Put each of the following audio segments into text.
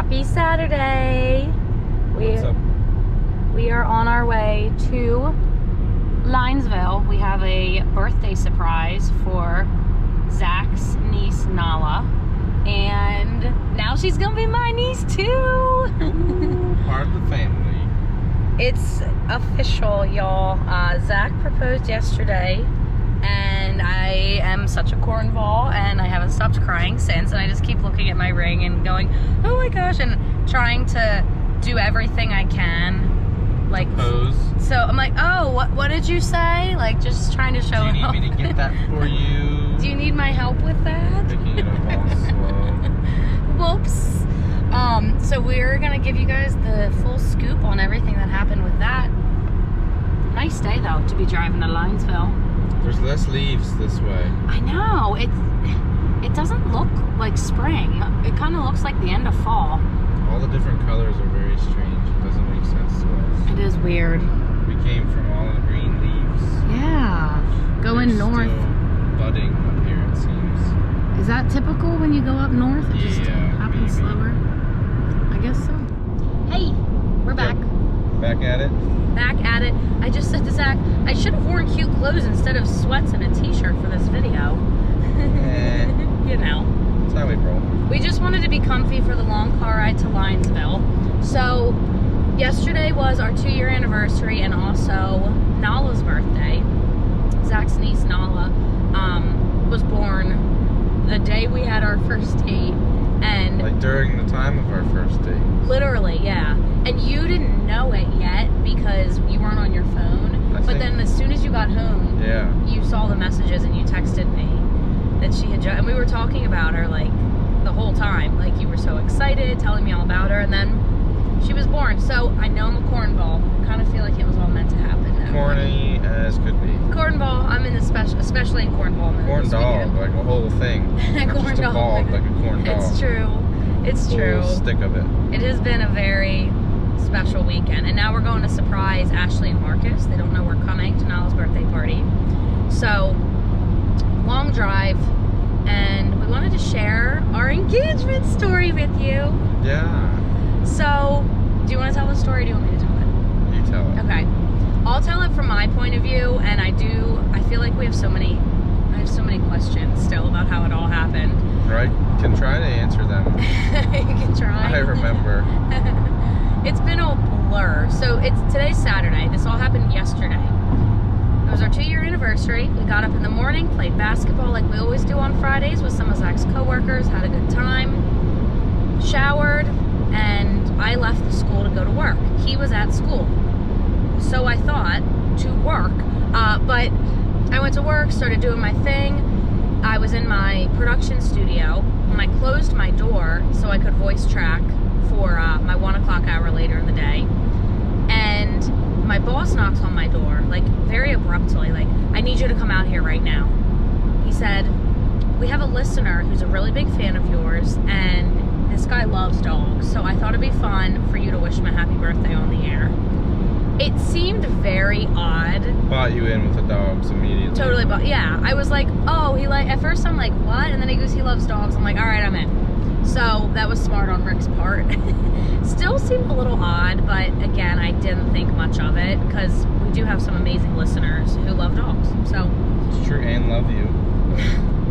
Happy Saturday. What's up? We are on our way to Linesville. We have a birthday surprise for Zach's niece, Nala. And now she's gonna be my niece too. Part of the family. It's official, y'all. Zach proposed yesterday, and I am such a cornball, and I haven't stopped crying since, and I just keep looking at my ring and going, oh my gosh, and trying to do everything I can. Like, Pose. so I'm like, oh, what did you say? Like, just trying to show Do you need me to get that for you? Do you need my help with that? Picking it up all slow. Whoops. So we're gonna give you guys the full scoop on everything that happened with that. Nice day though to be driving to Linesville. There's less leaves this way. I know, it doesn't look like spring. It kind of looks like the end of fall. All the different colors are very strange. It doesn't make sense to us. It is weird. We came from all the green leaves. Yeah, going They're north. Still budding up here, it seems. Is that typical when you go up north? It just happens maybe. slower. I guess so. Hey, we're back. Back at it? Back at it. I just said to Zach, I should have worn cute clothes instead of sweats and a t-shirt for this video. You know. That's how we roll. We just wanted to be comfy for the long car ride to Linesville. So, yesterday was our 2-year anniversary and also Nala's birthday. Zach's niece, Nala, was born the day we had our first date. And Like during the time of our first date. literally, yeah. And you didn't know it yet because you weren't on your phone. But then as soon as you got home, Yeah. you saw the messages and you texted me that she had and we were talking about her like the whole time. Like you were so excited, telling me all about her, and then she was born. So I know I'm a cornball. I kind of feel like it was all meant to happen. Corny as could be. Cornball, I'm in the especially in cornball mode. Corn this dog, weekend. like a whole thing. Not Corn just a dog. ball, like a corn dog. It's true. It's Full true. stick of it. It has been a very special weekend, and now we're going to surprise Ashley and Marcus. They don't know we're coming to Nala's birthday party. So, long drive, and we wanted to share our engagement story with you. Yeah. So, do you want to tell the story, or do you want me to tell it? You tell it. Okay. I'll tell it from my point of view, and I feel like I have so many questions still about how it all happened. Right? Can try to answer them. You can try. I remember. It's been a blur. So today's Saturday. This all happened yesterday. It was our 2-year anniversary. We got up in the morning, played basketball like we always do on Fridays with some of Zach's coworkers, had a good time, showered, and I left the school to go to work. He was at school. So I thought to work, but I went to work, started doing my thing. I was in my production studio, and I closed my door so I could voice track for my 1 o'clock hour later in the day. And my boss knocks on my door, like very abruptly, like, I need you to come out here right now. He said, we have a listener who's a really big fan of yours, and this guy loves dogs, so I thought it'd be fun for you to wish him a happy birthday on the air. It seemed very odd. Bought you in with the dogs immediately. Totally, but yeah, I was like, oh, at first I'm like, what? And then he goes, he loves dogs. I'm like, all right, I'm in. So that was smart on Rick's part. Still seemed a little odd, but again, I didn't think much of it because we do have some amazing listeners who love dogs. So It's true, and love you.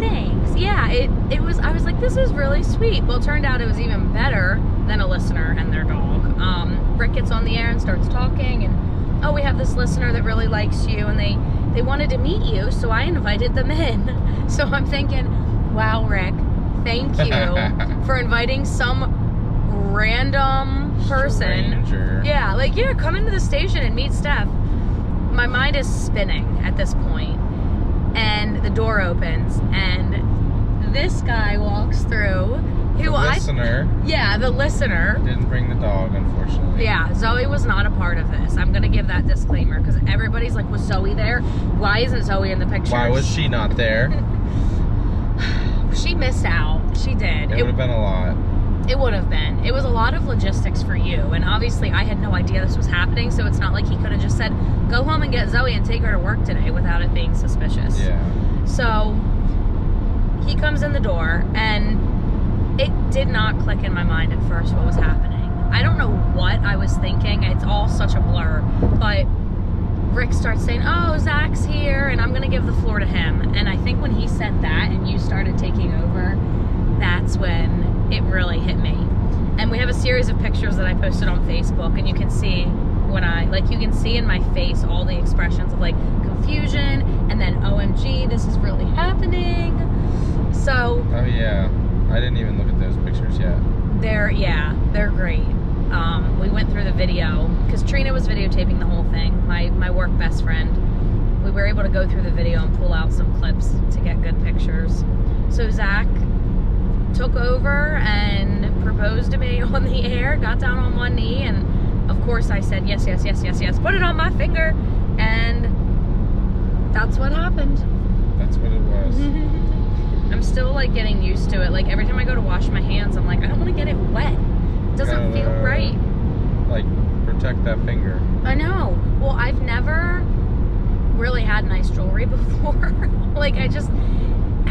thanks. Yeah, it was. I was like, this is really sweet. Well, it turned out it was even better than a listener and their dog. Rick gets on the air and starts talking, and oh, we have this listener that really likes you, and they wanted to meet you, so I invited them in. So I'm thinking, wow, Rick, thank you for inviting some random person. Stranger. Yeah, like, yeah, come into the station and meet Steph. My mind is spinning at this point, and the door opens, and this guy walks through. The listener. Yeah, the listener. Didn't bring the dog, unfortunately. Yeah, Zoe was not a part of this. I'm going to give that disclaimer because everybody's like, was Zoe there? Why isn't Zoe in the picture? Why was she not there? She missed out. She did. It would have been a lot. It would have been. It was a lot of logistics for you. And obviously I had no idea this was happening. So it's not like he could have just said, go home and get Zoe and take her to work today without it being suspicious. Yeah. So he comes in the door and it did not click in my mind at first what was happening. I don't know what I was thinking. It's all such a blur. But Rick starts saying, oh, Zach's here, and I'm going to give the floor to him. And I think when he said that and you started taking over, that's when it really hit me. And we have a series of pictures that I posted on Facebook, and you can see when you can see in my face all the expressions of, like, confusion, and then, OMG, this is really happening. So... Oh, yeah. I didn't even look at those pictures yet. They're great. We went through the video, because Trina was videotaping the whole thing, my work best friend. We were able to go through the video and pull out some clips to get good pictures. So Zach took over and proposed to me on the air, got down on one knee, and of course I said, yes, yes, yes, yes, yes, put it on my finger, and that's what happened. That's what it was. I'm still, like, getting used to it. Like, every time I go to wash my hands, I'm like, I don't want to get it wet. It doesn't feel right. Like, protect that finger. I know. Well, I've never really had nice jewelry before. Like, I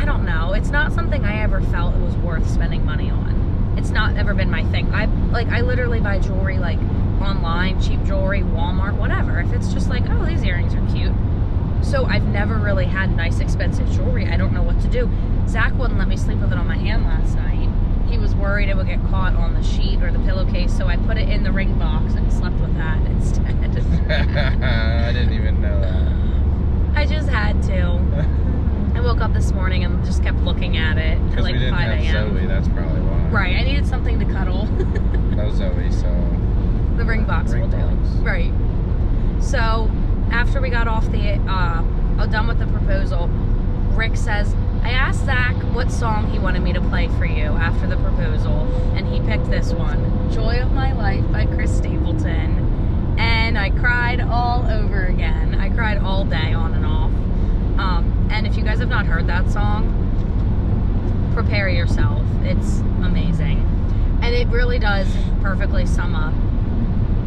don't know. It's not something I ever felt it was worth spending money on. It's not ever been my thing. I literally buy jewelry, like, online, cheap jewelry, Walmart, whatever. If it's just like, oh, these earrings are cute. So I've never really had nice, expensive jewelry. I don't know what to do. Zach wouldn't let me sleep with it on my hand last night. He was worried it would get caught on the sheet or the pillowcase, so I put it in the ring box and slept with that instead. I didn't even know that. I just had to. I woke up this morning and just kept looking at it at like 5 a.m. Because we didn't have Zoe, that's probably why. Right, I needed something to cuddle. No Zoe, so... The ring box will do. Right. So, after we got off done with the proposal, Rick says, I asked Zach what song he wanted me to play for you after the proposal, and he picked this one, Joy of My Life by Chris Stapleton, and I cried all over again. I cried all day on and off. And if you guys have not heard that song, prepare yourself. It's amazing. And it really does perfectly sum up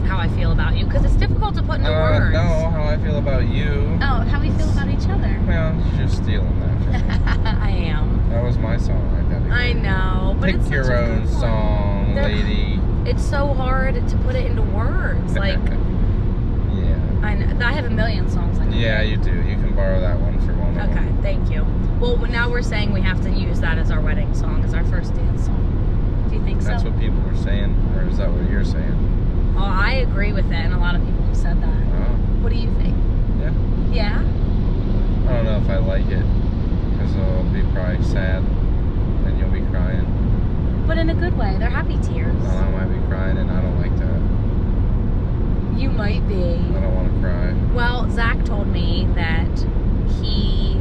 how I feel about you, because it's difficult to put into words. No, how I feel about you. Oh, how we feel about each other. Well, you're stealing that. I am. That was my song right there. I know, but Pick it's your such a own good one. song, lady. It's so hard to put it into words. Like, yeah. I have a million songs like that. Yeah, you do. You can borrow that one for one. Okay, thank you. Well, now we're saying we have to use that as our wedding song, as our first dance song. Do you think so? That's what people were saying, or is that what you're saying? Oh, I agree with it, and a lot of people have said that. Oh. What do you think? Yeah. Yeah? I don't know if I like it, because it'll be probably sad, and you'll be crying. But in a good way. They're happy tears. And I might be crying, and I don't like that. You might be. I don't want to cry. Well, Zach told me that he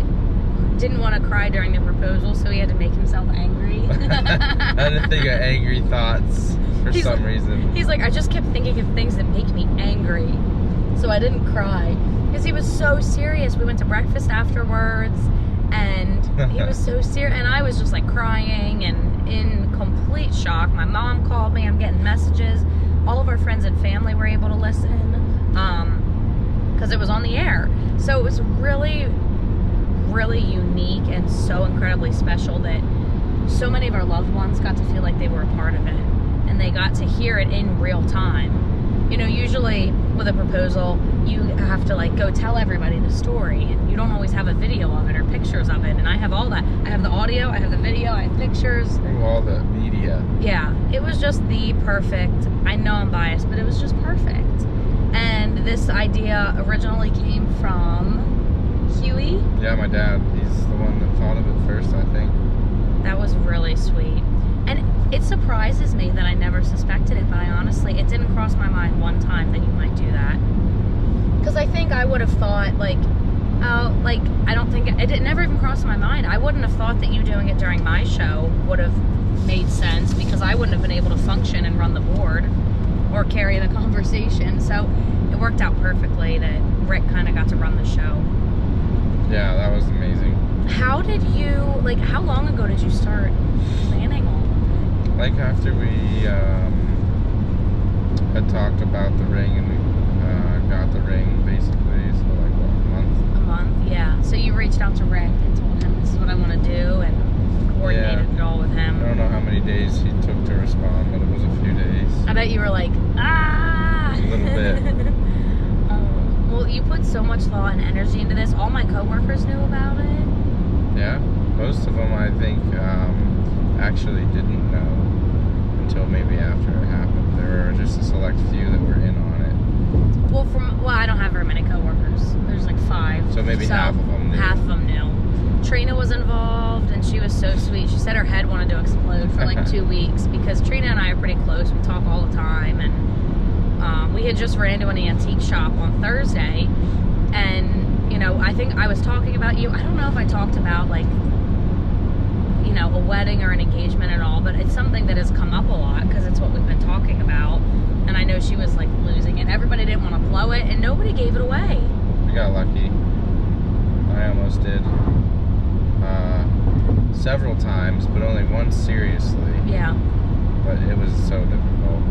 didn't want to cry during the proposal, so he had to make himself angry. I didn't think of angry thoughts for some reason. He's like, I just kept thinking of things that make me angry, so I didn't cry. Because he was so serious. We went to breakfast afterwards, and he was so serious, and I was just like crying and in complete shock. My mom called me. I'm getting messages. All of our friends and family were able to listen because it was on the air. So it was really, really unique and so incredibly special that so many of our loved ones got to feel like they were a part of it, and they got to hear it in real time. You know, usually with a proposal, you have to like go tell everybody the story, and you don't always have a video of it or pictures of it, and I have all that. I have the audio, I have the video, I have pictures. All the media. Yeah, it was just the perfect, I know I'm biased, but it was just perfect. And this idea originally came from Huey. Yeah, my dad. He's the one that thought of it first, I think. That was really sweet. And it surprises me that I never suspected it, but I honestly, it didn't cross my mind one time that you might do that. Because I think I would have thought, like, I don't think, it never even crossed my mind. I wouldn't have thought that you doing it during my show would have made sense, because I wouldn't have been able to function and run the board or carry the conversation. So it worked out perfectly that Rick kind of got to run the show. Yeah, that was amazing. How did you, like, how long ago did you start planning all of it? Like after we had talked about the ring, and we got the ring basically, so like what, a month? A month, yeah. So you reached out to Rick and told him this is what I want to do, and coordinated it all with I him. don't know how many days he took to respond, but it was a few days. I bet you were like, ah! A little bit. Well, you put so much thought and energy into this. All my coworkers knew about it. Yeah, most of them I think actually didn't know until maybe after it happened. There were just a select few that were in on it. Well, I don't have very many coworkers. There's like 5. So maybe half of them knew. Half of them knew. Trina was involved, and she was so sweet. She said her head wanted to explode for like 2 weeks because Trina and I are pretty close. We talk all the time, and we had just ran to an antique shop on Thursday, and, you know, I think I was talking about you. I don't know if I talked about, like, you know, a wedding or an engagement at all, but it's something that has come up a lot because it's what we've been talking about, and I know she was, like, losing it. Everybody didn't want to blow it, and nobody gave it away. We got lucky. I almost did. Several times, but only once seriously. Yeah. But it was so difficult.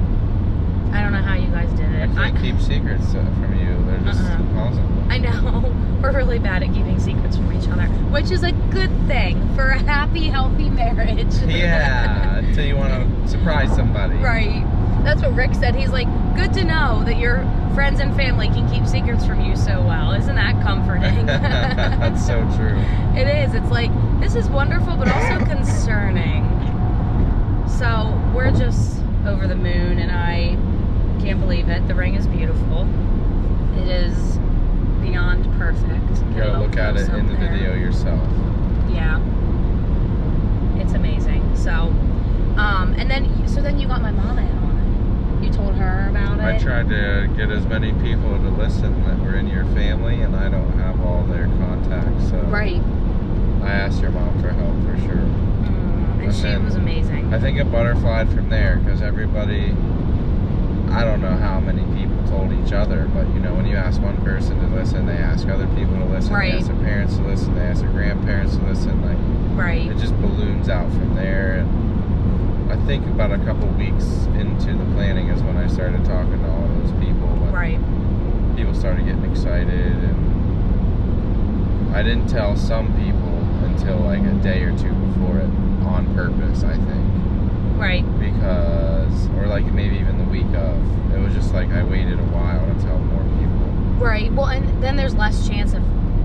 I don't know how you guys did it. I can't keep secrets from you. They're just impossible. I know. We're really bad at keeping secrets from each other, which is a good thing for a happy, healthy marriage. Yeah, until you want to surprise somebody. Right. That's what Rick said. He's like, good to know that your friends and family can keep secrets from you so well. Isn't that comforting? That's so true. It is. It's like, this is wonderful, but also concerning. So we're just over the moon, and I can't believe it. The ring is beautiful. It is beyond perfect. You gotta look at it in the video yourself. Yeah. It's amazing. So, and then you got my mom in on it. You told her about it. I tried to get as many people to listen that were in your family, and I don't have all their contacts. So right. I asked your mom for help for sure. And she was amazing. I think it butterflied from there because everybody, I don't know how many people told each other, but you know, when you ask one person to listen, they ask other people to listen. Right. They ask their parents to listen. They ask their grandparents to listen. Like, right. It just balloons out from there. And I think about a couple weeks into the planning is when I started talking to all those people. Right. People started getting excited, and I didn't tell some people until like a day or two before it, on purpose, I think. Right. Because, or like maybe even the week of. It was just like I waited a while to tell more people. Right. Well, and then there's less chance of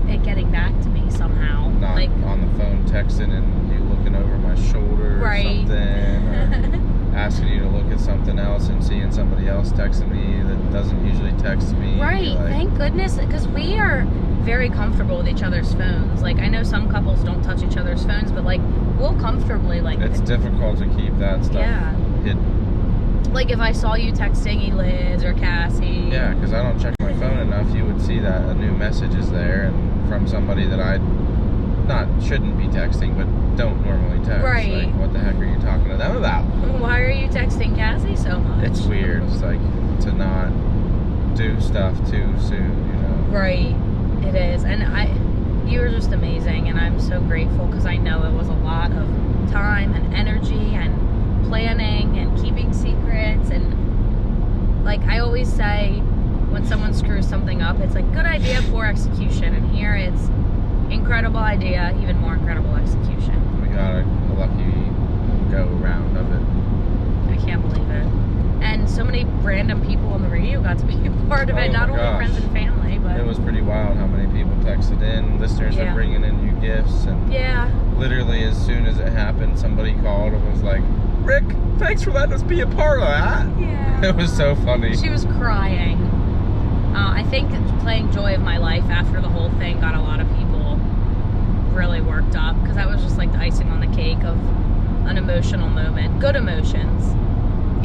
it getting back to me somehow. Not like on the phone texting and you looking over my shoulder or something. Or asking you to look at something else and seeing somebody else texting me that doesn't usually text me. Right. Like, thank goodness, because we are very comfortable with each other's phones. Like, I know some couples don't touch each other's phones, but like, we'll comfortably, like, it's difficult to keep that stuff hidden. Like, if I saw you texting Liz or Cassie. Yeah, because I don't check my phone enough, you would see that a new message is there, and from somebody that I shouldn't be texting, but don't normally text. Right. Like, what the heck are you talking to them about? Why are you texting Cassie so much? It's weird. It's like to not do stuff too soon, you know? Right. It is. And you were just amazing, and I'm so grateful because I know it was a lot of time and energy and planning and keeping secrets. And like I always say, when someone screws something up, it's like good idea, poor execution. And here it's incredible idea, even more incredible execution. We got a lucky go round of it. I can't believe it. And so many random people on the radio got to be a part of it, not only friends and family, but it was pretty wild how many people texted in. Listeners were bringing in new gifts, and literally as soon as it happened, somebody called and was like, "Rick, thanks for letting us be a part of that." Yeah. It was so funny. She was crying. I think playing Joy of My Life after the whole thing got a lot of people really worked up, because that was just like the icing on the cake of an emotional moment. Good emotions.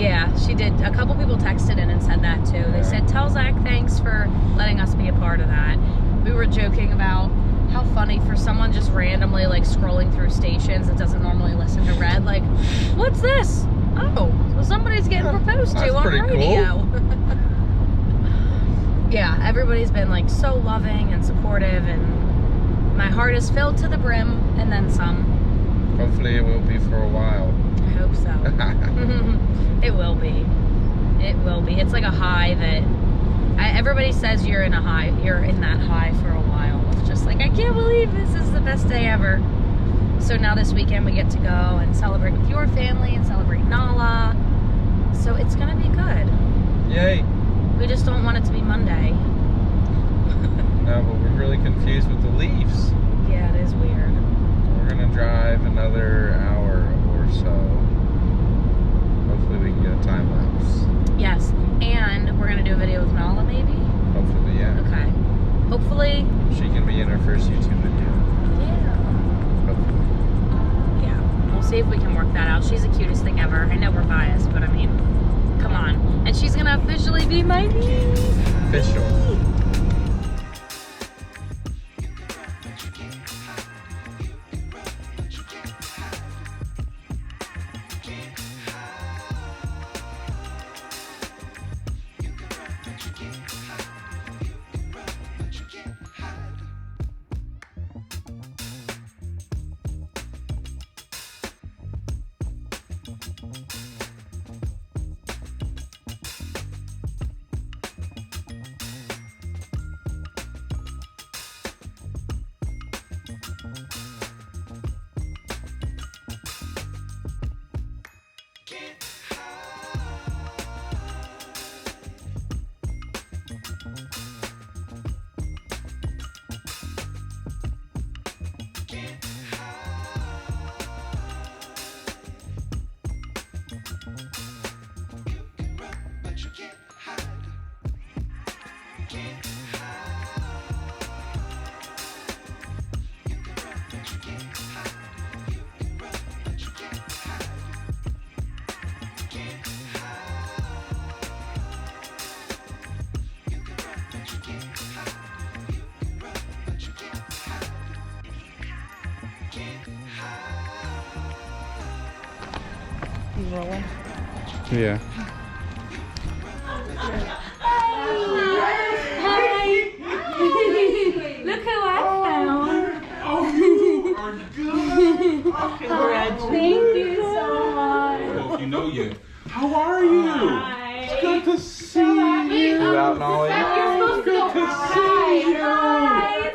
Yeah, she did. A couple people texted in and said that too. They said, tell Zach thanks for letting us be a part of that. We were joking about how funny for someone just randomly like scrolling through stations that doesn't normally listen to Red, like, what's this? Oh, well, somebody's getting proposed to on the radio. Cool. Yeah, everybody's been like so loving and supportive, and my heart is filled to the brim and then some. Hopefully it will be for a while. I hope so. It will be. It will be. It's like a high that everybody says you're in a high. You're in that high for a while. It's just like, I can't believe this is the best day ever. So now this weekend we get to go and celebrate with your family and celebrate Nala. So it's gonna be good. Yay. We just don't want it to be Monday. No, but we're really confused with the leaves. Yeah, it is weird. We're gonna drive another hour or so. Hopefully we can get a time lapse. Yes, and we're gonna do a video with Nala maybe? Hopefully, yeah. Okay. Hopefully. She can be in her first YouTube video. Yeah. Hopefully. Yeah. We'll see if we can work that out. She's the cutest thing ever. I know we're biased, but I mean, come on. And she's gonna officially be my niece. Official. You rolling? Yeah. Hi! Look who I found! Oh, you are good. Thank you so much. Well, you know you. How are you? Hi. It's good to see you. You out, Nolly? It's good to see you.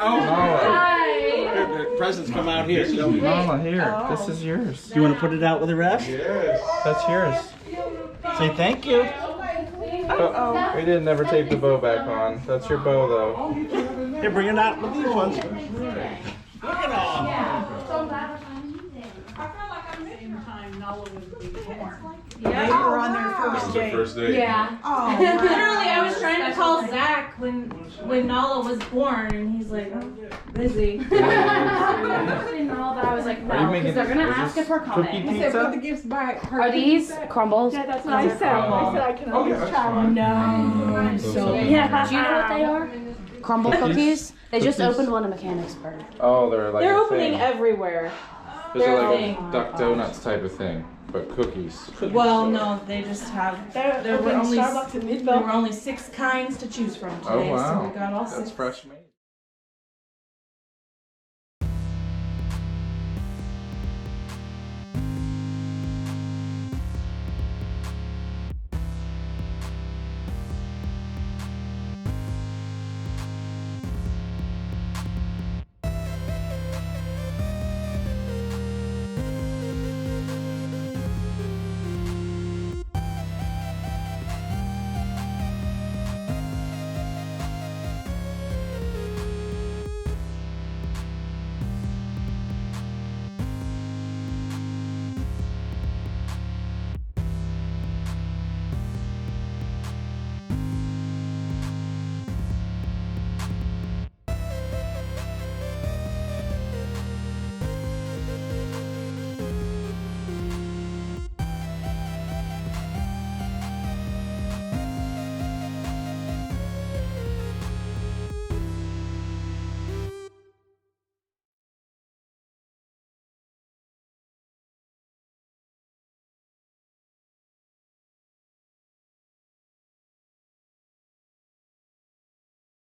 Oh, Nala. the presents come out here. Nala, here. This is yours. Do you want to put it out with the rest? Yes. That's yours. Say thank you. Oh, we didn't ever tape the bow back on. That's your bow, though. Here, bring it out with these ones. Look at all. They were on their first The date. first day. Yeah. Oh, Literally, I was trying to call Zach when Nala was born, and he's like, oh, busy. I didn't know, but I was like, Are you no, making? because they're gonna is ask this if we're cookie coming. I said, put the pizza? gifts back. Are these crumbles? Yeah, that's what I said. I said I can Oh, yeah, always that's try fine. one. So Yeah. Do you know what they are? Crumble cookies? They just Cookies? opened one in Mechanicsburg. Oh, they're like They're a opening thing. everywhere. Those are like thing. a Duck Donuts type of thing, but cookies. Well, no, they just have. They're There were opening only Starbucks in there Midville. were only 6 kinds to choose from today, Oh wow, so we got all that's 6. fresh made.